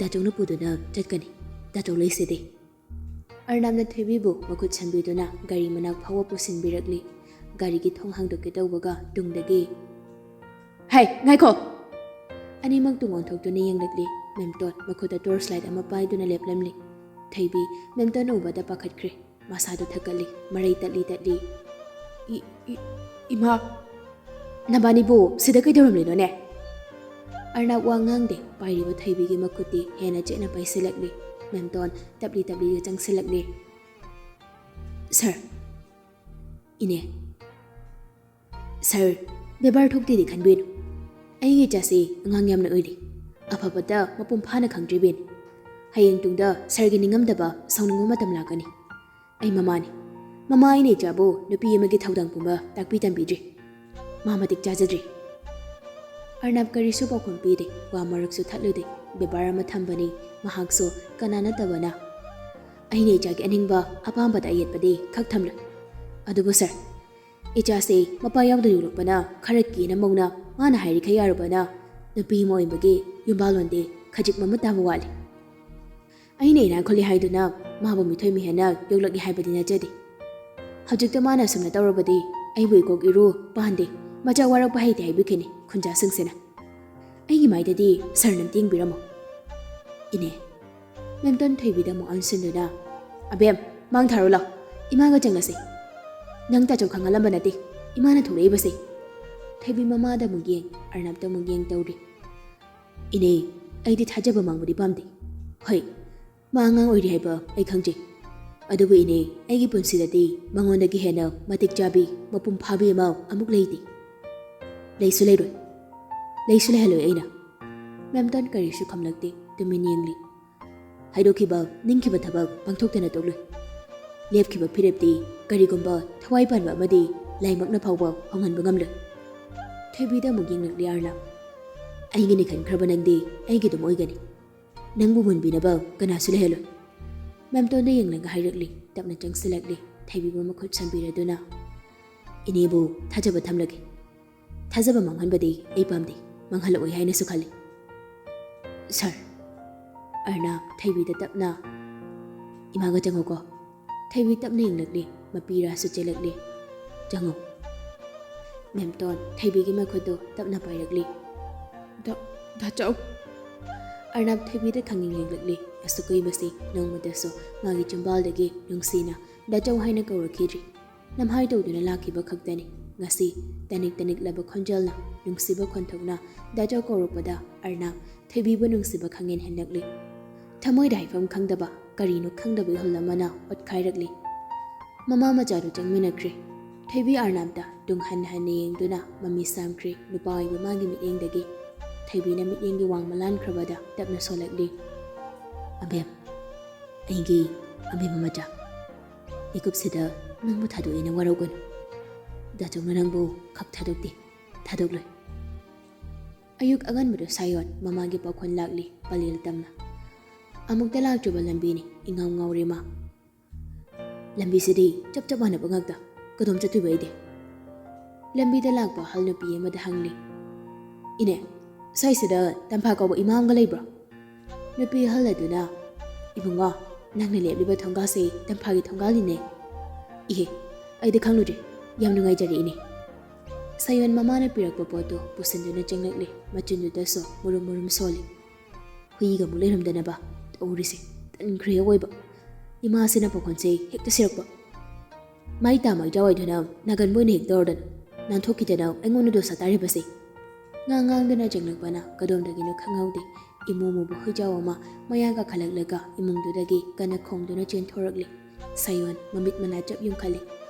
dajaw na puduna chatkani dajaw leisede Arnabna Theibibu makut sanbiduna gari manak phawa pusinbiragli gari ki thong hangdoke tawbaga tungdagi Hai ngaiko Animak tungon thokduna yenglakli memton makhuda torchlight ama paiduna leplamli Theibi memton ubada pakhatkre masadu thakali marai tatli ima nabani bu sida kaidoramli no ne Arnab wangangde pairiba Theibi gi makhuti hena chena paisilakli memton tabli changsilakli Sir ine Sir bebar thokti di khanbin aigi chasi angang yamna oidi afabata mapum phana khangdribin hayeng tungda sargi ningamdaba sauningma matam lakani ai mama ine chabu nupi amagi thaudang pumba takpi tambidri mamatik chajadri Arnab karisu pakhon pide wa maraksu thatlude bebar ama thambani mahakso kanana tabana aine chagi aningba apambada ayetpade khak thamla adubu sir Ichase mapa yawda yulukpana kharaki na mongna mana hairi khayarubana nupi moimbagi yumbalonde khajik mama taba wali aine ina kholi haiduna mabu mithoi mihena yoglagi haibadina jadi hajikta mana sumna tawrabadi aibu ikok iru pande macha warak bahai te haibikini khunja singsena aigi maidadi sarnam tingbiramo ine memton Theibida mo ansinduna abem mang tharola imaga changlase Nang ta chokang alam banati imana thulei base Theibi mama da mugeng Arnab da mugeng tawri ine aidi thajaba mangbudi pamdi hoi mangang oiri haiba ai khangje adubu ine aigi punsidati mangondagi hena matik chabi mapum phabi ma amuk leidi leisu leiroi ꯂꯩꯁꯨ ꯂꯩꯍꯜꯂꯣꯏ ꯑꯩꯅ ꯃꯦꯝꯇꯣꯟ ꯀꯔꯤꯁꯨ ꯈꯝꯂꯛꯇꯦ ꯇꯨꯃꯤꯟ ꯌꯦꯡꯂꯤ ꯍꯥꯏꯗꯣꯛꯈꯤꯕ ꯅꯤꯡꯈꯤꯕ ꯊꯕꯛ ꯄꯥꯡꯊꯣꯛꯇꯅ ꯇꯣꯛꯂꯣꯏ ꯂꯦꯞꯈꯤꯕ ꯐꯤꯔꯦꯞꯇꯤ ꯀꯔꯤꯒꯨꯝꯕ ꯊꯋꯥꯏ ꯄꯥꯟꯕ ꯑꯃꯗꯤ ꯂꯥꯏꯃꯛꯅ ꯐꯥꯎꯕ ꯍꯣꯡꯍꯟꯕ ꯉꯝꯂꯣꯏ ꯊꯣꯏꯕꯤꯗ ꯑꯃꯨꯛ ꯌꯦꯡꯂꯛꯂꯤ ꯑꯥꯔꯅꯥꯞ ꯑꯩꯒꯤꯅꯤ ꯈꯟꯈ꯭ꯔꯕ ꯅꯪꯗꯤ ꯑꯩꯒꯤꯗꯨꯝ ꯑꯣꯏꯒꯅꯤ ꯅꯪꯕꯨ ꯃꯨꯟꯕꯤꯅꯕ ꯀꯅꯥꯁꯨ ꯂꯩꯍꯜꯂꯣꯏ ꯃꯦꯝꯇꯣꯟꯗ ꯌꯦꯡꯂꯒ ꯍꯥꯏꯔꯛꯂꯤ ꯇꯞꯅ ꯆꯪꯁꯤꯜꯂꯛꯂꯤ ꯊꯩꯕꯤꯕꯨ ꯃꯈꯨꯠ ꯁꯝꯕꯤꯔꯗꯨꯅ ꯏꯅꯦꯕꯨ ꯊꯥꯖꯕ ꯊꯝꯂꯒꯦ ꯊꯥꯖꯕ ꯃꯥꯡꯍꯟꯕꯗꯤ ꯑꯩ ꯄꯥꯝꯗꯦ ꯃꯥꯡꯍꯜꯂꯛꯑꯣꯏ ꯍꯥꯏꯅꯁꯨ ꯈꯜꯂꯤ ꯁꯥꯔ ꯑꯥꯔꯅꯥꯞ ꯊꯩꯕꯤꯗ ꯇꯞꯅ ꯏꯃꯥꯒ ꯆꯪꯉꯨꯀꯣ ꯊꯩꯕꯤ ꯇꯞꯅ ꯌꯦꯡꯂꯛꯂꯤ ꯃꯄꯤꯔꯥꯁꯨ ꯆꯦꯜꯂꯛꯂꯤ ꯆꯪꯉꯨ ꯃꯦꯝꯇꯣꯟ ꯊꯩꯕꯤꯒꯤ ꯃꯈꯨꯠꯇꯨ ꯇꯞꯅ ꯄꯥꯏꯔꯛꯂꯤ ꯗꯥꯆꯧ ꯑꯥꯔꯅꯥꯞ ꯊꯩꯕꯤꯗ ꯈꯪꯌꯦꯡ ꯌꯦꯡꯂꯛꯂꯤ ꯑꯁꯨꯛ ꯀꯨꯏꯕꯁꯤ ꯅꯣꯡꯃꯇꯁꯨ ꯃꯥꯒꯤ ꯆꯨꯝꯕꯥꯜꯗꯒꯤ ꯅꯨꯡꯁꯤꯅ ꯗꯥꯆꯧ ꯍꯥꯏꯅ ꯀꯧꯔꯛꯈꯤꯗ꯭ꯔꯤ ꯅꯝꯍꯥꯏ ꯇꯧꯗꯨꯅ ꯂꯥꯛꯈꯤꯕ ꯈꯛꯇꯅꯤ ꯉꯁꯤ ꯇꯅꯤꯛ ꯇꯅꯤꯛꯂꯕ ꯈꯣꯟꯖꯦꯜꯅ ꯅꯨꯡꯁꯤꯕ ꯈꯣꯟꯊꯣꯛꯅ ꯗꯥꯆꯧ ꯀꯧꯔꯛꯄꯗ ꯑꯥꯔꯅꯥꯞ ꯊꯩꯕꯤꯕꯨ ꯅꯨꯡꯁꯤꯕ ꯈꯪꯍꯦꯟ ꯍꯦꯟꯂꯛꯂꯤ ꯊꯃꯣꯏꯗ ꯍꯥꯏꯐꯝ ꯈꯪꯗꯕ ꯀꯔꯤꯅꯣ ꯈꯪꯗꯕ ꯏꯍꯨꯜ ꯑꯃꯅ ꯑꯣꯠꯈꯥꯏꯔꯛꯂꯤ ꯃꯃꯥ ꯃꯆꯥꯗꯨ ꯆꯪꯃꯤꯟꯅꯈ꯭ꯔꯦ ꯊꯩꯕꯤ ꯑꯥꯔꯅꯥꯞꯇ ꯇꯨꯡ ꯍꯟꯅ ꯍꯟꯅ ꯌꯦꯡꯗꯨꯅ ꯃꯃꯤ ꯁꯥꯝꯈ꯭ꯔꯦ ꯅꯨꯄꯥ ꯑꯣꯏꯕ ꯃꯥꯒꯤ ꯃꯤꯠꯌꯦꯡꯗꯒꯤ ꯊꯩꯕꯤꯅ ꯃꯤꯠꯌꯦꯡꯒꯤ ꯋꯥꯡꯃ ꯂꯥꯟꯈ꯭ꯔꯕꯗ ꯇꯞꯅ ꯁꯣꯜꯂꯛꯂꯤ ꯑꯕꯦꯝ ꯑꯩꯒꯤ ꯑꯕꯦꯝ ꯃꯆꯥ ꯃꯤꯀꯨꯞꯁꯤꯗ ꯅꯪꯕꯨ ꯊꯥꯗꯣꯛꯑꯦꯅ ꯋꯥꯔꯧꯒꯅꯨ ꯗꯥꯆꯧꯅ ꯅꯪꯕꯨ ꯈꯛ ꯊꯥꯗꯣꯛꯇꯦ ꯊꯥꯗꯣꯛꯂꯣꯏ ꯑꯌꯨꯛ ꯑꯉꯟꯕꯗ ꯁꯥꯌꯣꯟ ꯃꯃꯥꯒꯤ ꯄꯥꯎꯈꯣꯟ ꯂꯥꯛꯂꯤ ꯄꯂꯦꯜ ꯇꯝꯅ ꯑꯃꯨꯛꯇ ꯂꯥꯛꯇ꯭ꯔꯤꯕ ꯂꯝꯕꯤꯅꯤ ꯏꯉꯥꯎ ꯉꯥꯎꯔꯦ ꯃꯥ ꯂꯝꯕꯤꯁꯤꯗꯤ ꯆꯞ ꯆꯞ ꯃꯥꯟꯅꯕ ꯉꯥꯛꯇ ꯀꯗꯣꯝ ꯆꯠꯇꯣꯏꯕ ꯑꯩꯗꯤ ꯂꯝꯕꯤꯗ ꯂꯥꯛꯄ ꯑꯍꯜ ꯅꯨꯄꯤ ꯑꯃꯗ ꯍꯪꯂꯤ ꯏꯅꯦ ꯁ꯭ꯋꯥꯏꯁꯤꯗ ꯇꯝꯐꯥ ꯀꯧꯕ ꯏꯃꯥ ꯑꯃꯒ ꯂꯩꯕ꯭ꯔꯣ ꯅꯨꯄꯤ ꯑꯍꯜ ꯑꯗꯨꯅ ꯏꯕꯨꯡꯉꯣ ꯅꯪꯅ ꯂꯦꯞꯂꯤꯕ ꯊꯣꯡꯒꯥꯜꯁꯤ ꯇꯝꯐꯥꯒꯤ ꯊꯣꯡꯒꯥꯜꯅꯤꯅꯦ ꯏꯍꯦ ꯑꯩꯗꯤ ꯈꯪꯂꯨꯗ꯭ꯔꯦ ꯌꯥꯝ ꯅꯨꯡꯉꯥꯏꯖꯔꯦ ꯏꯅꯦ ꯁꯥꯌꯣꯟ ꯃꯃꯥꯅ ꯄꯤꯔꯛꯄ ꯄꯣꯠꯇꯨ ꯄꯨꯁꯤꯟꯗꯨꯅ ꯆꯪꯂꯛꯂꯤ ꯃꯆꯤꯟꯗꯨꯗꯁꯨ ꯃꯨꯔꯨꯝ ꯃꯨꯔꯨꯝ ꯁꯣꯜꯂꯤ ꯍꯨꯏꯒ ꯑꯃꯨꯛ ꯂꯩꯔꯝꯗꯅꯕ ꯇꯧꯔꯤꯁꯦ ꯇꯟꯈ꯭ꯔꯦ ꯑꯋꯣꯏꯕ ꯏꯃꯥꯁꯤꯅ ꯄꯥꯎꯈꯣꯟꯁꯦ ꯍꯦꯛꯇ ꯁꯤꯔꯛꯄ ꯃꯥꯏ ꯇꯥꯃꯩꯖꯥ ꯑꯣꯏꯗꯨꯅ ꯅꯥꯒꯟꯕ ꯑꯣꯏꯅ ꯍꯦꯛ ꯇꯧꯔꯗꯅ ꯅꯥꯟꯊꯣꯛꯈꯤꯗꯅ ꯑꯩꯉꯣꯟꯗ ꯗꯣꯁꯥ ꯇꯥꯔꯤꯕꯁꯦ ꯉꯥꯡꯗꯨꯅ ꯆꯪꯂꯛꯄꯅ ꯀꯗꯣꯝꯗꯒꯤꯅꯣ ꯈꯪꯍꯧꯗꯦ ꯏꯃꯨ ꯃꯨꯕ ꯍꯨꯏꯖꯥꯎ ꯑꯃ ꯃꯌꯥ ꯀꯥꯈꯠꯂꯛꯂꯒ ꯏꯃꯨꯡꯗꯨꯗꯒꯤ ꯀꯟꯅ ꯈꯣꯡꯗꯨꯅ ꯆꯦꯟꯊꯣꯔꯛꯂꯤ ꯁꯥꯌꯣꯟ ꯃꯃꯤꯠ ꯃꯅꯥ ꯆꯞ ꯌꯨꯡꯈꯠꯂꯤ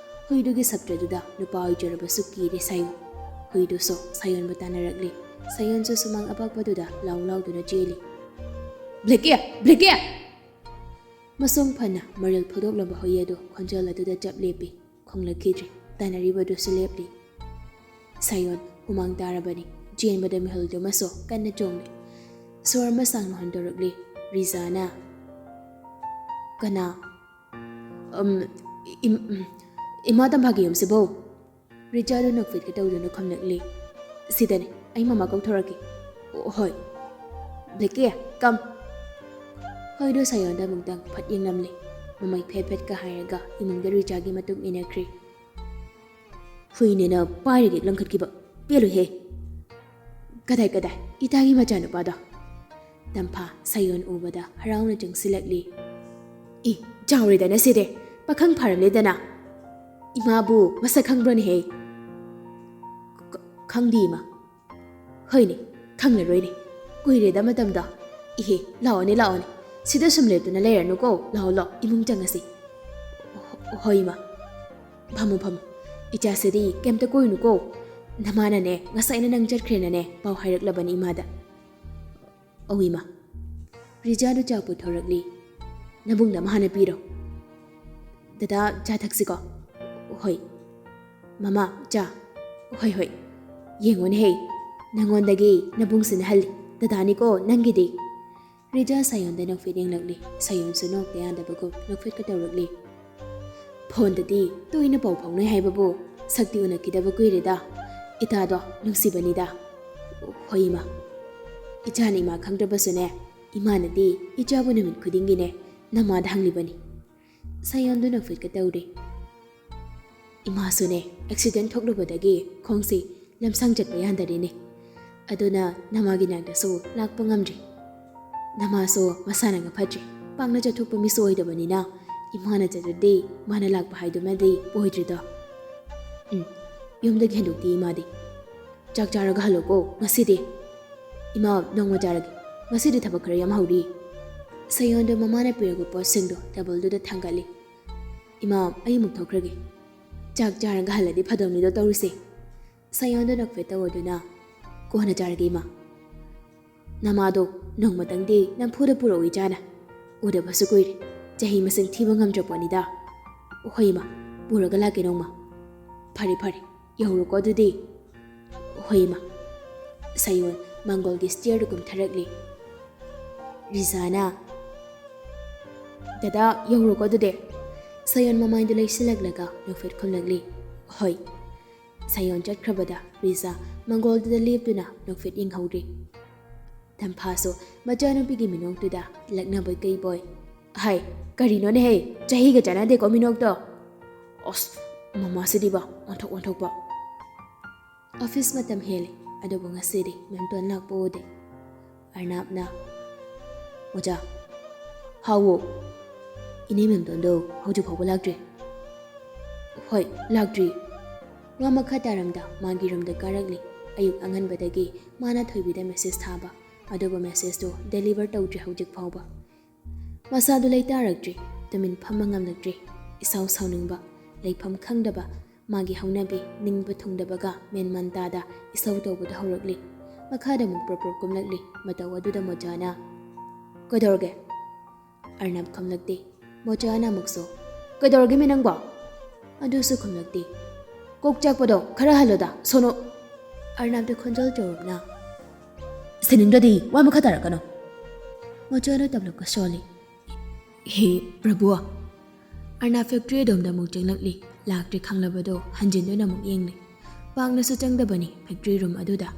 ꯍꯨꯏꯗꯨꯒꯤ ꯁꯞꯇ꯭ꯔꯗꯨꯗ ꯅꯨꯄꯥ ꯑꯣꯏꯖꯔꯕꯁꯨ ꯀꯤꯔꯦ ꯁꯥꯌꯣꯟ ꯍꯨꯏꯗꯨꯁꯨ ꯁꯥꯌꯣꯟꯕꯨ ꯇꯥꯟꯅꯔꯛꯂꯤ ꯁꯥꯌꯣꯟꯁꯨ ꯁꯨꯃꯥꯡ ꯑꯄꯥꯛꯄꯗꯨꯗ ꯂꯥꯎ ꯂꯥꯎꯗꯨꯅ ꯆꯦꯜꯂꯤ ꯕ꯭ꯂꯦꯛꯀꯤ ꯃꯁꯣꯡ ꯐꯅ ꯃꯔꯤꯜ ꯐꯨꯗꯣꯛꯂꯕ ꯍꯨꯏ ꯑꯗꯨ ꯈꯣꯟꯖꯦꯜ ꯑꯗꯨꯗ ꯆꯞ ꯂꯦꯞꯄꯤ ꯈꯣꯡꯂꯛꯈꯤꯗ꯭ꯔꯤ ꯇꯥꯟꯅꯔꯤꯕꯗꯨꯁꯨ ꯂꯦꯞꯂꯤ ꯁꯥꯌꯣꯟ ꯍꯨꯃꯥꯡ ꯇꯥꯔꯕꯅꯤ ꯆꯦꯟꯕꯗ ꯃꯤꯍꯨꯜꯗꯨꯃꯁꯨ ꯀꯟꯅ ꯆꯣꯡꯂꯤ ꯁꯣꯔ ꯑꯃ ꯁꯥꯡꯅ ꯍꯣꯟꯗꯣꯔꯛꯂꯤ ꯔꯤꯖꯥꯅ ꯀꯅꯥ ꯏꯃꯥ ꯇꯝꯐꯥꯒꯤ ꯌꯨꯝꯁꯤꯕꯣ ꯔꯤꯖꯥꯗꯨ ꯅꯣꯛꯐꯦꯠꯀ ꯇꯧꯗꯨꯅ ꯈꯨꯝꯂꯛꯂꯤ ꯁꯤꯗꯅꯦ ꯑꯩ ꯃꯃꯥ ꯀꯧꯊꯣꯔꯛꯀꯦ ꯍꯣꯏ ꯕ꯭ꯂꯦꯛꯀꯤ ꯀꯝ ꯍꯣꯏꯗꯨ ꯁꯥꯌꯣꯟꯗ ꯑꯃꯨꯛꯇꯪ ꯐꯠ ꯌꯦꯡꯂꯝꯂꯤ ꯃꯃꯩ ꯐꯦꯠ ꯐꯦꯠꯀ ꯍꯥꯏꯔꯒ ꯏꯃꯨꯡꯗ ꯔꯤꯖꯥꯒꯤ ꯃꯇꯨꯡ ꯏꯟꯅꯈ꯭ꯔꯤ ꯍꯨꯏꯅꯦꯅ ꯄꯥꯏꯔꯒ ꯂꯪꯈꯠꯈꯤꯕ ꯄꯦꯜꯂꯣꯏꯍꯦ ꯀꯗꯥꯏ ꯏꯇꯥꯒꯤ ꯃꯆꯥꯅꯨꯄꯥꯗꯣ ꯇꯝꯐꯥ ꯁꯥꯌꯣꯟ ꯎꯕꯗ ꯍꯔꯥꯎꯅ ꯆꯪꯁꯤꯜꯂꯛꯂꯤ ꯆꯥꯎꯔꯦꯗꯅ ꯁꯤꯗꯤ ꯄꯥꯈꯪ ꯐꯥꯔꯝꯂꯦꯗꯅ ꯏꯃꯥꯕꯨ ꯃꯁꯛ ꯈꯪꯕ꯭ꯔꯣꯅꯦꯍꯦ ꯈꯪꯗꯦ ꯏꯃꯥ ꯍꯣꯏꯅꯦ ꯈꯪꯂꯔꯣꯏꯅꯦ ꯀꯨꯏꯔꯦꯗ ꯃꯇꯝꯗꯣ ꯏꯍꯦ ꯂꯥꯛꯑꯣꯅꯦ ꯁꯤꯗ ꯁꯨꯝ ꯂꯦꯞꯇꯨꯅ ꯂꯩꯔꯅꯨꯀꯣ ꯂꯥꯛꯑꯣ ꯏꯃꯨꯡ ꯆꯪꯉꯁꯤ ꯍꯣꯏ ꯏꯃꯥ ꯐꯝꯃꯨ ꯏꯆꯥꯁꯤꯗꯤ ꯀꯩꯝꯇ ꯀꯣꯏꯅꯨꯀꯣ ꯅꯃꯥꯅꯅꯦ ꯉꯁꯥꯏꯅ ꯅꯪ ꯆꯠꯈ꯭ꯔꯦꯅꯅꯦ ꯄꯥꯎ ꯍꯥꯏꯔꯛꯂꯕꯅꯤ ꯏꯃꯥꯗ ꯑꯧ ꯏꯃꯥ ꯔꯤꯖꯥꯗꯨ ꯆꯥ ꯄꯨꯊꯣꯔꯛꯂꯤ ꯅꯕꯨꯡꯗ ꯑꯃ ꯍꯥꯟꯅ ꯄꯤꯔꯣ ꯗꯗꯥ ꯆꯥ ꯊꯛꯁꯤꯀꯣ ꯍꯣꯏ ꯃꯃꯥ ꯆꯥ ꯍꯣꯏ ꯌꯦꯡꯉꯣꯅꯦꯍꯦ ꯅꯪꯉꯣꯟꯗꯒꯤ ꯅꯕꯨꯡꯁꯤꯅ ꯍꯜꯂꯤ ꯗꯗꯥꯅꯤꯀꯣ ꯅꯪꯒꯤꯗꯤ ꯔꯤꯖꯥ ꯁꯥꯌꯣꯟꯗ ꯅꯣꯛꯐꯦꯠ ꯌꯦꯡꯂꯛꯂꯤ ꯁꯥꯌꯣꯟꯁꯨ ꯅꯣꯛꯇ ꯌꯥꯗꯕꯒꯨꯝ ꯅꯣꯛꯐꯦꯠꯀ ꯇꯧꯔꯛꯂꯤ ꯐꯣꯟꯗꯗꯤ ꯇꯣꯏꯅ ꯄꯥꯎ ꯐꯥꯎꯅꯩ ꯍꯥꯏꯕꯕꯨ ꯁꯛꯇꯤ ꯎꯅꯈꯤꯗꯕ ꯀꯨꯏꯔꯦꯗ ꯏꯇꯥꯗꯣ ꯅꯨꯡꯁꯤꯕꯅꯤꯗ ꯍꯣꯏ ꯏꯃꯥ ꯏꯆꯥꯅ ꯏꯃꯥ ꯈꯪꯗ꯭ꯔꯕꯁꯨꯅꯦ ꯏꯃꯥꯅꯗꯤ ꯏꯆꯥꯕꯨ ꯅꯨꯃꯤꯠ ꯈꯨꯗꯤꯡꯒꯤꯅꯦ ꯅꯃꯥꯗ ꯍꯪꯂꯤꯕꯅꯤ ꯁꯥꯌꯣꯟꯗꯨ ꯅꯣꯛꯐꯦꯠꯀ ꯇꯧꯔꯤ ꯏꯃꯥꯁꯨꯅꯦ ꯑꯦꯛꯁꯤꯗꯦꯟ ꯊꯣꯛꯂꯨꯕꯗꯒꯤ ꯈꯣꯡꯁꯤ ꯂꯝꯁꯥꯡ ꯆꯠꯄ ꯌꯥꯗꯔꯦꯅꯦ ꯑꯗꯨꯅ ꯅꯃꯥꯒꯤ ꯅꯥꯛꯇꯁꯨ ꯂꯥꯛꯄ ꯉꯝꯗ꯭ꯔꯤ ꯅꯃꯥꯁꯨ ꯃꯁꯥꯅꯒ ꯐꯠꯇ꯭ꯔꯤ ꯄꯥꯛꯅ ꯆꯠꯊꯣꯛꯄ ꯃꯤꯁꯨ ꯑꯣꯏꯗꯕꯅꯤꯅ ꯏꯃꯥꯅ ꯆꯠꯂꯗꯤ ꯃꯥꯅ ꯂꯥꯛꯄ ꯍꯥꯏꯗꯨꯃꯗꯤ ꯑꯣꯏꯗ꯭ꯔꯤꯗꯣ ꯌꯨꯝꯗꯒꯤ ꯍꯦꯟꯗꯣꯛꯇꯦ ꯏꯃꯥꯗꯤ ꯆꯥꯛ ꯆꯥꯔꯒ ꯍꯜꯂꯣꯀꯣ ꯉꯁꯤꯗꯤ ꯏꯃꯥ ꯅꯣꯡꯃ ꯆꯥꯔꯒꯦ ꯉꯁꯤꯗꯤ ꯊꯕꯛ ꯈꯔ ꯌꯥꯝ ꯍꯧꯔꯤ ꯁꯥꯌꯣꯟꯗ ꯃꯃꯥꯅ ꯄꯤꯔꯛꯄ ꯄꯣꯠꯁꯤꯡꯗꯣ ꯇꯦꯕꯜꯗꯨꯗ ꯊꯥꯡꯒꯠꯂꯤ ꯏꯃꯥ ꯑꯩ ꯑꯃꯨꯛ ꯊꯣꯛꯈ꯭ꯔꯒꯦ ꯆꯥꯛ ꯆꯥꯔꯒ ꯍꯜꯂꯗꯤ ꯐꯗꯧꯅꯤꯗꯣ ꯇꯧꯔꯤꯁꯦ ꯁꯥꯌꯣꯟꯗ ꯅꯣꯛꯐꯦꯠ ꯇꯧꯗꯨꯅ ꯀꯣꯟꯅ ꯆꯥꯔꯒꯦ ꯏꯃꯥ ꯅꯃꯥꯗꯣ ꯅꯣꯡꯃꯇꯪꯗꯤ ꯅꯝꯐꯨꯗ ꯄꯨꯔꯛꯎ ꯏꯆꯥꯅ ꯎꯗꯕꯁꯨ ꯀꯨꯏꯔꯦ ꯆꯍꯤ ꯃꯁꯤꯡ ꯊꯤꯕ ꯉꯝꯗ꯭ꯔꯄꯣꯠꯅꯤꯗ ꯍꯣꯏ ꯏꯃꯥ ꯄꯨꯔꯒ ꯂꯥꯛꯀꯦ ꯅꯣꯡꯃ ꯐꯔꯦ ꯐꯔꯦ ꯌꯧꯔꯣꯀꯣ ꯑꯗꯨꯗꯤ ꯍꯣꯏ ꯏꯃꯥ ꯁꯥꯌꯣꯟ ꯃꯪꯒꯣꯜꯒꯤ ꯁ꯭ꯇꯤꯌꯔꯗ ꯀꯨꯝꯊꯔꯛꯂꯤ ꯔꯤꯖꯥꯅ ꯗꯗꯥ ꯌꯧꯔꯣꯀꯣ ꯑꯗꯨꯗꯤ ꯁꯥꯌꯣꯟ ꯃꯃꯥꯏꯗꯨ ꯂꯩꯁꯤꯜꯂꯛꯂꯒ ꯅꯣꯛꯐꯦꯠ ꯈꯨꯝꯂꯛꯂꯤ ꯍꯣꯏ ꯁꯥꯌꯣꯟ ꯆꯠꯈ꯭ꯔꯕꯗ ꯔꯤꯖꯥ ꯃꯪꯒꯣꯜꯗꯨꯗ ꯂꯦꯞꯇꯨꯅ ꯅꯣꯛꯐꯦꯠ ꯌꯦꯡꯍꯧꯔꯤ ꯇꯝꯐꯥꯁꯨ ꯃꯆꯥꯅꯨꯄꯤꯒꯤ ꯃꯤꯅꯣꯛꯇꯨꯗ ꯂꯛꯅꯕꯣꯏ ꯀꯩꯕꯣꯏ ꯍꯥꯏ ꯀꯔꯤꯅꯣꯅꯦꯍꯦ ꯆꯍꯤꯒ ꯆꯥꯟꯅꯗꯦꯀꯣ ꯃꯤꯅꯣꯛꯇꯣ ꯑꯁ ꯃꯃꯥꯁꯤꯗꯤꯕ ꯑꯣꯟꯊꯣꯛꯄ ꯑꯣꯐꯤꯁ ꯃꯇꯝ ꯍꯦꯜꯂꯤ ꯑꯗꯨꯕꯨ ꯉꯁꯤꯗꯤ ꯃꯦꯝꯇꯣꯟ ꯂꯥꯛꯄ ꯎꯗꯦ ꯑꯔꯅꯥꯞꯅ ꯑꯣꯖꯥ ꯍꯥꯎꯋꯣ ꯏꯅꯦ ꯃꯦꯝꯇꯣꯟꯗꯣ ꯍꯧꯖꯤꯛ ꯐꯥꯎꯕ ꯂꯥꯛꯇ꯭ꯔꯤ ꯍꯣꯏ ꯂꯥꯛꯇ꯭ꯔꯤ ꯋꯥ ꯃꯈꯥ ꯇꯥꯔꯝꯗ ꯃꯥꯒꯤ ꯔꯨꯝꯗ ꯀꯥꯔꯛꯂꯤ ꯑꯌꯨꯛ ꯑꯉꯟꯕꯗꯒꯤ ꯃꯥꯅ ꯊꯣꯏꯕꯤꯗ ꯃꯦꯁꯦꯖ ꯊꯥꯕ ꯑꯗꯨꯕꯨ ꯃꯦꯁꯦꯖꯇꯨ ꯗꯦꯂꯤꯚꯔ ꯇꯧꯗ꯭ꯔꯤ ꯍꯧꯖꯤꯛ ꯐꯥꯎꯕ ꯃꯁꯥꯗꯨ ꯂꯩꯇꯥꯔꯛꯇ꯭ꯔꯤ ꯇꯨꯃꯤꯟ ꯐꯝꯕ ꯉꯝꯂꯛꯇ꯭ꯔꯤ ꯏꯁꯥꯎ ꯁꯥꯎꯅꯤꯡꯕ ꯂꯩꯐꯝ ꯈꯪꯗꯕ ꯃꯥꯒꯤ ꯍꯧꯅꯕꯤ ꯅꯤꯡꯕ ꯊꯨꯡꯗꯕꯒ ꯃꯦꯟꯃꯥꯟ ꯇꯥꯗ ꯏꯁꯧ ꯇꯧꯕꯗ ꯍꯧꯔꯛꯂꯤ ꯃꯈꯥꯗ ꯑꯃꯨꯛ ꯄ꯭ꯔꯣꯞ ꯀꯨꯝꯂꯛꯂꯤ ꯃꯇꯧ ꯑꯗꯨꯗ ꯃꯣꯆꯥꯅ ꯀꯩꯗꯧꯔꯒꯦ ꯑꯔꯅꯕ ꯈꯨꯝꯂꯛꯇꯦ ꯃꯣꯆꯥꯅ ꯑꯃꯨꯛꯁꯨ ꯀꯩꯗꯧꯔꯒꯦꯃꯤ ꯅꯪꯕꯣ ꯑꯗꯨꯁꯨ ꯈꯨꯝꯂꯛꯇꯦ ꯀꯣꯛ ꯆꯥꯛꯄꯗꯣ ꯈꯔ ꯍꯜꯂꯣꯗ ꯁꯣꯅꯣ ꯑꯔꯅꯕꯗ ꯈꯣꯟꯖꯦꯜ ꯆꯥꯎꯔꯞꯅ ꯁꯤꯅꯤꯡꯗ꯭ꯔꯗꯤ ꯋꯥ ꯃꯈꯥ ꯇꯥꯔꯛꯀꯅꯣ ꯃꯣꯆꯥꯅ ꯇꯞꯂꯛꯀ ꯁꯣꯜꯂꯤ ꯍꯦ ꯄ꯭ꯔꯚꯨ ꯑꯔꯅꯕ ꯐꯦꯛꯇ꯭ꯔꯤ ꯑꯗꯣꯝꯗ ꯑꯃꯨꯛ ꯆꯪꯂꯛꯂꯤ ꯂꯥꯛꯇ꯭ꯔꯤ ꯈꯪꯂꯕꯗꯣ ꯍꯟꯖꯤꯟꯗꯨꯅ ꯑꯃꯨꯛ ꯌꯦꯡꯂꯤ ꯄꯥꯛꯅꯁꯨ ꯆꯪꯗꯕꯅꯤ ꯐꯦꯛꯇ꯭ꯔꯤ ꯔꯨꯝ ꯑꯗꯨꯗ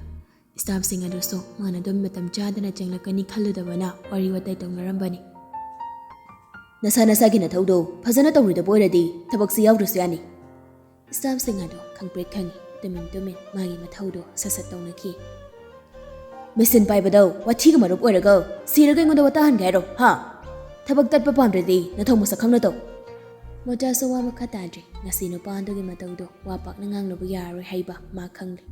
ꯁ꯭ꯇꯥꯐꯁꯤꯡ ꯑꯗꯨꯁꯨ ꯃꯥꯅ ꯑꯗꯨꯝ ꯃꯇꯝ ꯆꯥꯗꯅ ꯆꯪꯂꯛꯀꯅꯤ ꯈꯜꯂꯨꯗꯕꯅ ꯋꯥꯔꯤ ꯋꯥꯇꯥꯏ ꯇꯧꯅꯔꯝꯕꯅꯤ ꯅꯁꯥꯒꯤ ꯅꯊꯧꯗꯣ ꯐꯖꯅ ꯇꯧꯔꯣꯏꯗꯕ ꯑꯣꯏꯔꯗꯤ ꯊꯕꯛꯁꯤ ꯌꯥꯎꯗ꯭ꯔꯁꯨ ꯌꯥꯅꯤ ꯁ꯭ꯇꯥꯐꯁꯤꯡ ꯑꯗꯨ ꯈꯪꯄ꯭ꯔꯦꯛ ꯈꯪꯉꯤ ꯇꯨꯃꯤꯟ ꯃꯥꯒꯤ ꯃꯊꯧꯗꯣ ꯁꯠ ꯇꯧꯅꯈꯤ ꯃꯦꯆꯤꯟ ꯄꯥꯏꯕꯗꯣ ꯋꯥꯊꯤꯒ ꯃꯔꯨꯞ ꯑꯣꯏꯔꯒ ꯁꯤꯔꯒ ꯑꯩꯉꯣꯟꯗ ꯋꯥꯇꯥꯍꯟꯒꯦ ꯍꯥꯏꯔꯣ ꯍꯥ ꯊꯕꯛ ꯇꯠꯄ ꯄꯥꯝꯗ꯭ꯔꯗꯤ ꯅꯊꯧ ꯃꯁꯛ ꯈꯪꯅ ꯇꯧ ꯃꯣꯆꯥꯁꯨ ꯋꯥ ꯃꯈꯥ ꯇꯥꯗ꯭ꯔꯤ ꯉꯁꯤ ꯅꯨꯄꯥ ꯑꯗꯨꯒꯤ ꯃꯇꯧꯗꯣ ꯋꯥ ꯄꯥꯛꯅ ꯉꯥꯡꯅꯕ ꯌꯥꯔꯔꯣꯏ ꯍꯥꯏꯕ ꯃꯥ ꯈꯪꯂꯤ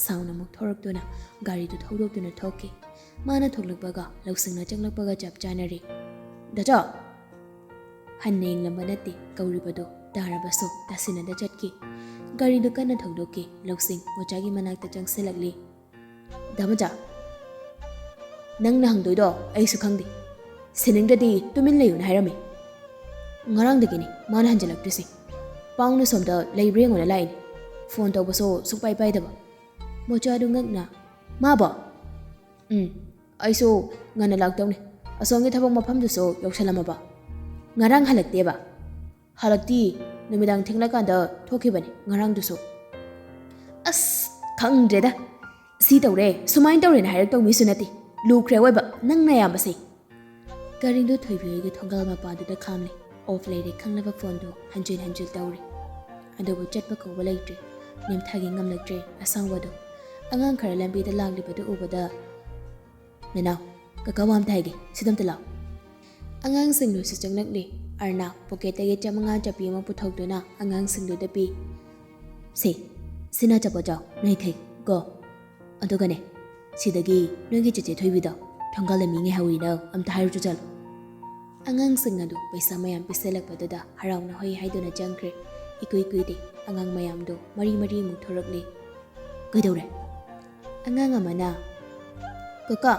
ꯁꯥꯎꯅ ꯑꯃꯨꯛ ꯊꯣꯔꯛꯇꯨꯅ ꯒꯥꯔꯤꯗꯨ ꯊꯧꯗꯣꯛꯇꯨꯅ ꯊꯣꯛꯈꯤ ꯃꯥꯅ ꯊꯣꯛꯂꯛꯄꯒ ꯂꯧꯁꯤꯡꯅ ꯆꯪꯂꯛꯄꯒ ꯆꯞ ꯆꯥꯅꯔꯤ ꯗꯆꯥ ꯍꯟꯅ ꯌꯦꯡꯂꯝꯕ ꯅꯠꯇꯦ ꯀꯧꯔꯤꯕꯗꯣ ꯇꯥꯔꯕꯁꯨ ꯇꯥꯁꯤꯟꯅꯗ ꯆꯠꯈꯤ ꯒꯥꯔꯤꯗꯨ ꯀꯟꯅ ꯊꯧꯗꯣꯛꯈꯤ ꯂꯧꯁꯤꯡ ꯃꯣꯆꯥꯒꯤ ꯃꯅꯥꯛꯇ ꯆꯪꯁꯤꯜꯂꯛꯂꯤ ꯗꯃꯆꯥ ꯅꯪꯅ ꯍꯪꯗꯣꯏꯗꯣ ꯑꯩꯁꯨ ꯈꯪꯗꯦ ꯁꯤꯅꯤꯡꯗ꯭ꯔꯗꯤ ꯇꯨꯃꯤꯟ ꯂꯩꯌꯨꯅ ꯍꯥꯏꯔꯝꯃꯤ ꯉꯔꯥꯡꯗꯒꯤꯅꯤ ꯃꯥꯅ ꯍꯟꯖꯤꯜꯂꯛꯇ꯭ꯔꯤꯁꯤ ꯄꯥꯎꯅ ꯁꯣꯝꯗ ꯂꯩꯕ꯭ꯔꯥ ꯌꯦꯡꯉꯣꯅ ꯂꯥꯛꯏꯅꯤ ꯐꯣꯟ ꯇꯧꯕꯁꯨ ꯁꯨꯛꯄꯥꯏ ꯄꯥꯏꯗꯕ ꯃꯣꯆꯥꯗꯨ ꯉꯛꯅ ꯃꯥꯕꯣ ꯑꯩꯁꯨ ꯉꯟꯅ ꯂꯥꯛꯇꯧꯅꯤ ꯑꯁꯣꯝꯒꯤ ꯊꯕꯛ ꯃꯐꯝꯗꯨꯁꯨ ꯌꯧꯁꯜꯂꯝꯃꯕ ꯉꯔꯥꯡ ꯍꯜꯂꯛꯇꯦꯕ ꯍꯜꯂꯛꯇꯤ ꯅꯨꯃꯤꯗꯥꯡ ꯊꯦꯡꯂꯀꯥꯟꯗ ꯊꯣꯛꯈꯤꯕꯅꯤ ꯉꯔꯥꯡꯗꯨꯁꯨ ꯑꯁ ꯈꯪꯗ꯭ꯔꯦꯗ ꯁꯤ ꯇꯧꯔꯦ ꯁꯨꯃꯥꯏꯅ ꯇꯧꯔꯦꯅ ꯍꯥꯏꯔꯛꯇꯧ ꯃꯤꯁꯨ ꯅꯠꯇꯦ ꯂꯨꯈ꯭ꯔꯦ ꯑꯣꯏꯕ ꯅꯪꯅ ꯌꯥꯝꯕꯁꯦ ꯒꯥꯔꯤꯗꯨ ꯊꯣꯏꯕꯤꯍꯣꯏꯒꯤ ꯊꯣꯡꯒꯥꯜ ꯃꯄꯥꯗꯨꯗ ꯈꯥꯝꯂꯤ ꯑꯣꯐ ꯂꯩꯔꯦ ꯈꯪꯂꯕ ꯐꯣꯟꯗꯨ ꯍꯟꯖꯤꯟ ꯇꯧꯔꯤ ꯑꯗꯨꯕꯨ ꯆꯠꯄ ꯀꯧꯕ ꯂꯩꯇ꯭ꯔꯤ ꯅꯦꯝꯊꯥꯒꯤ ꯉꯝꯂꯛꯇ꯭ꯔꯦ ꯑꯁꯥꯎꯕꯗꯣ ꯑꯉꯥꯡ ꯈꯔ ꯂꯝꯕꯤꯗ ꯂꯥꯛꯂꯤꯕꯗꯨ ꯎꯕꯗ ꯅꯅꯥꯎ ꯀꯀꯥ ꯋꯥ ꯑꯝꯇ ꯍꯥꯏꯒꯦ ꯁꯤꯗꯝꯇ ꯂꯥꯛꯑꯣ ꯑꯉꯥꯡꯁꯤꯡꯗꯨꯁꯨ ꯆꯪꯂꯛꯂꯤ ꯑꯔꯅꯥ ꯄꯣꯀꯦꯠꯇꯒꯤ 500 ꯆꯞꯄꯤ ꯑꯃ ꯄꯨꯊꯣꯛꯇꯨꯅ ꯑꯉꯥꯡꯁꯤꯡꯗꯨꯗ ꯄꯤ ꯁꯤꯅ ꯆꯄꯣꯠ ꯆꯥꯎ ꯅꯣꯏꯈꯩ ꯀꯣ ꯑꯗꯨꯒꯅꯦ ꯁꯤꯗꯒꯤ ꯅꯣꯏꯒꯤ ꯆꯦꯆꯦ ꯊꯣꯏꯕꯤꯗꯣ ꯊꯣꯡꯒꯥꯜꯗ ꯃꯤ ꯉꯥꯏꯍꯧꯏꯅ ꯑꯝꯇ ꯍꯥꯏꯔꯨꯆꯣ ꯆꯠꯂꯣ ꯑꯉꯥꯡꯁꯤꯡ ꯑꯗꯨ ꯄꯩꯁꯥ ꯃꯌꯥꯝ ꯄꯤꯁꯜꯂꯛꯄꯗꯨꯗ ꯍꯔꯥꯎꯅ ꯍꯣꯏ ꯍꯥꯏꯗꯨꯅ ꯆꯪꯈ꯭ꯔꯦ ꯏꯀꯨꯏ ꯀꯨꯏꯗꯦ ꯑꯉꯥꯡ ꯃꯌꯥꯝꯗꯨ ꯃꯔꯤꯃꯨꯛ ꯊꯣꯔꯛꯂꯤ ꯀꯩꯗꯧꯔꯦ ꯑꯉꯥꯡ ꯑꯃꯅ ꯀꯀꯥ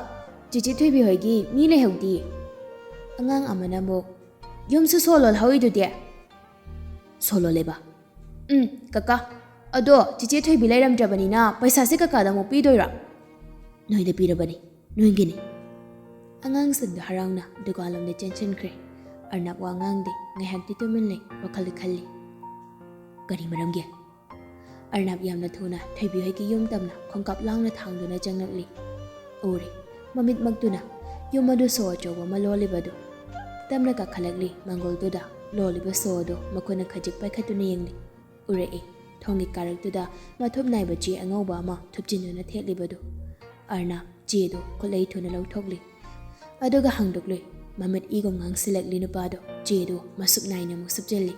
ꯆꯦꯆꯦ ꯊꯣꯏꯕꯤ ꯍꯣꯏꯒꯤ ꯃꯤ ꯂꯩꯍꯧꯗꯤꯌꯦ ꯑꯉꯥꯡ ꯑꯃꯅ ꯑꯃꯨꯛ ꯌꯨꯝꯁꯨ ꯁꯣ ꯂꯣꯜꯍꯧꯔꯤꯗꯨꯗꯤ ꯁꯣ ꯂꯣꯜꯂꯦꯕ ꯀꯀꯥ ꯑꯗꯣ ꯆꯦꯆꯦ ꯊꯣꯏꯕꯤ ꯂꯩꯔꯝꯗ꯭ꯔꯕꯅꯤꯅ ꯄꯩꯁꯥꯁꯦ ꯀꯀꯥꯗ ꯑꯃꯨꯛ ꯄꯤꯗꯣꯏꯔꯥ ꯅꯣꯏꯗ ꯄꯤꯔꯕꯅꯤ ꯅꯣꯏꯒꯤꯅꯤ ꯑꯉꯥꯡꯁꯤꯡꯗꯣ ꯍꯔꯥꯎꯅ ꯗꯨꯀꯥꯟꯂꯣꯝꯗ ꯆꯦꯟꯁꯤꯟꯈ꯭ꯔꯦ ꯑꯔꯅꯕ ꯋꯥ ꯉꯥꯡꯗꯦ ꯉꯥꯏꯍꯥꯛꯇꯤ ꯇꯨꯃꯤꯟ ꯂꯩ ꯋꯥꯈꯜꯗ ꯈꯜꯂꯤ ꯀꯔꯤ ꯃꯔꯝꯒꯤ ꯑꯔꯅꯕ ꯌꯥꯝꯅ ꯊꯨꯅ ꯊꯣꯏꯕꯤꯍꯣꯏꯒꯤ ꯌꯨꯝ ꯇꯝꯅ ꯈꯣꯡꯀꯥꯞ ꯂꯥꯎꯅ ꯊꯥꯡꯗꯨꯅ ꯆꯪꯂꯛꯂꯤ ꯎꯔꯤ ꯃꯃꯤꯠꯃꯛꯇꯨꯅ ꯌꯨꯝ ꯑꯗꯨ ꯁꯣ ꯑꯆꯧꯕ ꯑꯃ ꯂꯣꯜꯂꯤꯕꯗꯨ ꯇꯞꯅ ꯀꯥꯈꯠꯂꯛꯂꯤ ꯃꯥꯡꯒꯣꯜꯗꯨꯗ ꯂꯣꯜꯂꯤꯕ ꯁꯣ ꯑꯗꯨ ꯃꯈꯣꯏꯅ ꯈꯖꯤꯛ ꯄꯥꯏꯈꯠꯇꯨꯅ ꯌꯦꯡꯂꯤ ꯎꯔꯛꯏ ꯊꯣꯡꯒꯤ ꯀꯥꯔꯛꯇꯨꯗ ꯃꯊꯨꯞ ꯅꯥꯏꯕ ꯆꯦ ꯑꯉꯧꯕ ꯑꯃ ꯊꯨꯞꯆꯤꯟꯗꯨꯅ ꯊꯦꯠꯂꯤꯕꯗꯨ ꯑꯔꯅꯕ ꯆꯦꯗꯨ ꯈꯨꯠꯂꯩ ꯊꯨꯅ ꯂꯧꯊꯣꯛꯂꯤ ꯑꯗꯨꯒ ꯍꯥꯡꯗꯣꯛꯂꯨꯏ ꯃꯃꯤꯠ ꯏꯒꯨꯝ ꯉꯥꯡꯁꯤꯜꯂꯛꯂꯤ ꯅꯨꯄꯥꯗꯣ ꯆꯦꯗꯨ ꯃꯁꯨꯞ ꯅꯥꯏꯅ ꯑꯃꯨꯛ ꯁꯨꯞꯆꯤꯜꯂꯤ